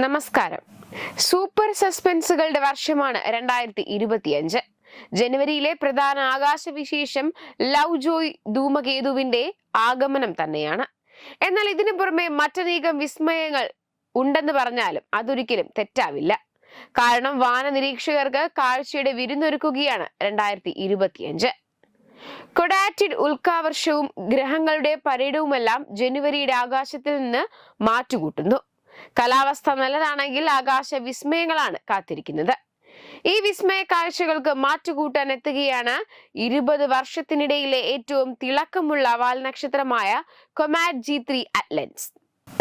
നമസ്കാരം. സൂപ്പർ സസ്പെൻസുകളുടെ വർഷമാണ് 2025. ജനുവരിയിലെ പ്രധാന ആകാശവിശേഷം ലവ് ജോയ് ധൂമകേതുവിന്റെ ആഗമനം തന്നെയാണ്. എന്നാൽ ഇതിനു പുറമെ മറ്റനേകം വിസ്മയങ്ങൾ ഉണ്ടെന്ന് പറഞ്ഞാലും അതൊരിക്കലും തെറ്റാവില്ല. കാരണം വാന നിരീക്ഷകർക്ക് കാഴ്ചയുടെ വിരുന്നൊരുക്കുകയാണ് 2025. കൊഡാറ്റിഡ് ഉൽക്കാവർഷവും ഗ്രഹങ്ങളുടെ പരേഡവുമെല്ലാം ജനുവരിയുടെ ആകാശത്തിൽ നിന്ന് മാറ്റുകൂട്ടുന്നു. കാലാവസ്ഥ നല്ലതാണെങ്കിൽ ആകാശ വിസ്മയങ്ങളാണ് കാത്തിരിക്കുന്നത്. ഈ വിസ്മയ കാഴ്ചകൾക്ക് മാറ്റുകൂട്ടാൻ എത്തുകയാണ് 20 വർഷത്തിനിടയിലെ ഏറ്റവും തിളക്കമുള്ള വാൽനക്ഷത്രമായ കൊമാറ്റ് G3 അറ്റ്ലസ്.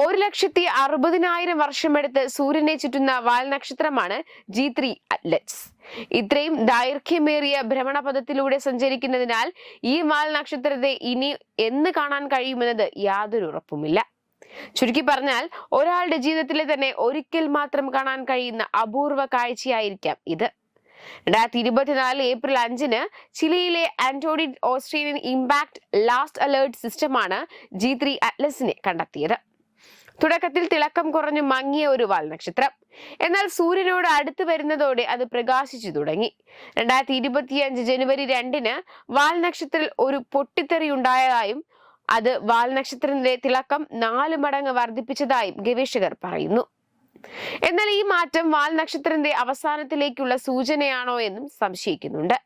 1,60,000 വർഷമെടുത്ത് സൂര്യനെ ചുറ്റുന്ന വാൽനക്ഷത്രമാണ് G3 അറ്റ്ലസ്. ഇത്രയും ദൈർഘ്യമേറിയ ഭ്രമണപഥത്തിലൂടെ സഞ്ചരിക്കുന്നതിനാൽ ഈ വാൽനക്ഷത്രത്തെ ഇനി എന്ന് കാണാൻ കഴിയുമെന്നത് യാതൊരു ഉറപ്പുമില്ല. ചുരുക്കി പറഞ്ഞാൽ ഒരാളുടെ ജീവിതത്തിലെ തന്നെ ഒരിക്കൽ മാത്രം കാണാൻ കഴിയുന്ന അപൂർവ കാഴ്ചയായിരിക്കാം ഇത്. 2024 ഏപ്രിൽ 5 ചിലിയിലെ ആന്റോണിഡ് ഓസ്ട്രേലിയൻ ഇമ്പാക്ട് ലാസ്റ്റ് അലേർട്ട് സിസ്റ്റമാണ് G3 അറ്റ്ലസിനെ കണ്ടെത്തിയത്. തുടക്കത്തിൽ തിളക്കം കുറഞ്ഞു മങ്ങിയ ഒരു വാൽനക്ഷത്രം. എന്നാൽ സൂര്യനോട് അടുത്ത് വരുന്നതോടെ അത് പ്രകാശിച്ചു തുടങ്ങി. 2025 ജനുവരി 2 വാൽനക്ഷത്രത്തിൽ ഒരു പൊട്ടിത്തെറി ഉണ്ടായതായും അത് വാൽനക്ഷത്രത്തിന്റെ തിളക്കം 4 മടങ്ങ് വർദ്ധിപ്പിച്ചതായും ഗവേഷകർ പറയുന്നു. എന്നാൽ ഈ മാറ്റം വാൽനക്ഷത്രത്തിന്റെ അവസാനത്തിലേക്കുള്ള സൂചനയാണോ എന്നും സംശയിക്കുന്നുണ്ട്.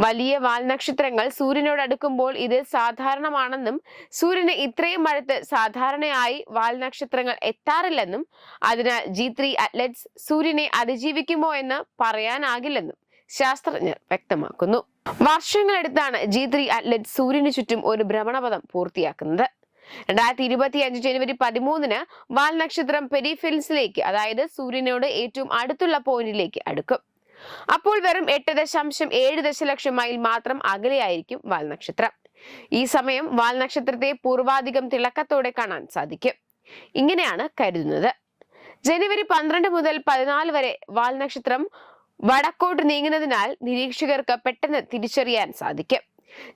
വലിയ വാൽനക്ഷത്രങ്ങൾ സൂര്യനോട് അടുക്കുമ്പോൾ ഇത് സാധാരണമാണെന്നും സൂര്യന് ഇത്രയും അടുത്ത് സാധാരണയായി വാൽനക്ഷത്രങ്ങൾ എത്താറില്ലെന്നും അതിനാൽ G3 അറ്റ്ലസ് സൂര്യനെ അതിജീവിക്കുമോ എന്ന് പറയാനാകില്ലെന്നും ശാസ്ത്രജ്ഞർ വ്യക്തമാക്കുന്നു. വർഷങ്ങളെടുത്താണ് G3 അറ്റ്ലസ് സൂര്യന് ചുറ്റും ഒരു ഭ്രമണപഥം പൂർത്തിയാക്കുന്നത്. 2025 ജനുവരി 13 വാൽനക്ഷത്രം പെരിഫെറൽസിലേക്ക്, അതായത് സൂര്യനോട് ഏറ്റവും അടുത്തുള്ള പോയിന്റിലേക്ക് അടുക്കും. അപ്പോൾ വെറും 8.7 ദശലക്ഷം മൈൽ മാത്രം അകലെയായിരിക്കും വാൽനക്ഷത്രം. ഈ സമയം വാൽനക്ഷത്രത്തെ പൂർവാധികം തിളക്കത്തോടെ കാണാൻ സാധിക്കും. ഇങ്ങനെയാണ് കരുതുന്നത്. ജനുവരി 12 മുതൽ 14 വരെ വാൽനക്ഷത്രം വടക്കോട്ട് നീങ്ങുന്നതിനാൽ നിരീക്ഷകർക്ക് പെട്ടെന്ന് തിരിച്ചറിയാൻ സാധിക്കും.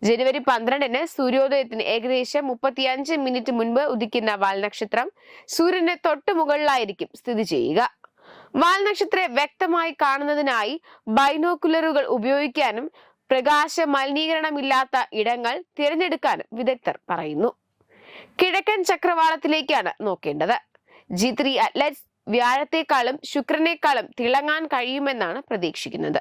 ജനുവരി 12 സൂര്യോദയത്തിന് ഏകദേശം 35 മിനിറ്റ് മുൻപ് ഉദിക്കുന്ന വാൽനക്ഷത്രം സൂര്യന് തൊട്ടു മുകളിലായിരിക്കും സ്ഥിതി ചെയ്യുക. വാൽനക്ഷത്രം വ്യക്തമായി കാണുന്നതിനായി ബൈനോക്കുലറുകൾ ഉപയോഗിക്കാനും പ്രകാശ മലിനീകരണമില്ലാത്ത ഇടങ്ങൾ തിരഞ്ഞെടുക്കാനും വിദഗ്ധർ പറയുന്നു. കിഴക്കൻ ചക്രവാളത്തിലേക്കാണ് നോക്കേണ്ടത്. G3 അറ്റ്ലസ് വ്യാഴത്തെക്കാളും ശുക്രനേക്കാളും തിളങ്ങാൻ കഴിയുമെന്നാണ് പ്രതീക്ഷിക്കുന്നത്.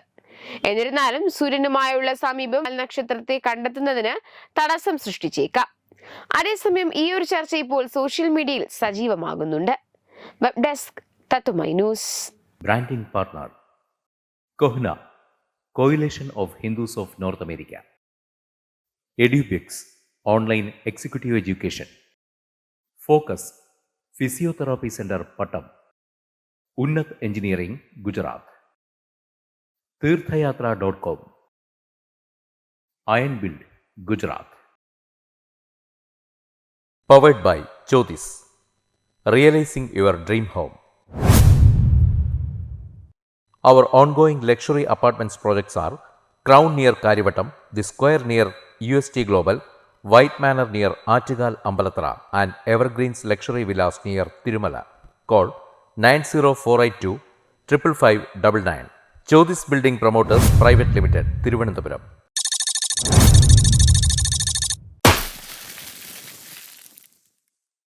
എന്നിരുന്നാലും സൂര്യനുമായുള്ള സമീപം നക്ഷത്രത്തെ കണ്ടെത്തുന്നതിന് തടസ്സം സൃഷ്ടിച്ചേക്കാം. അതേസമയം ഈ ഒരു ചർച്ച ഇപ്പോൾ സോഷ്യൽ മീഡിയയിൽ സജീവമാകുന്നുണ്ട്. Web desk Tatvamayi news. Branding partner CoHNA, Coalition of Hindus of North America. Edubix, online executive education. Focus, physiotherapy centre Pattom. Unnat engineering, Gujarat. തീർത്ഥയാത്ര.com, Iron Build, Gujarat. Powered by Jyothis, realising your dream home. Our ongoing luxury apartments projects are Crown near Karivattam, The Square near UST Global, White Manor near Aattugal Ambalathara, and Evergreens Luxury Villas near Tirumala. Call 90482 55599. Jyothis Building Promoters Private Limited, Thiruvananthapuram.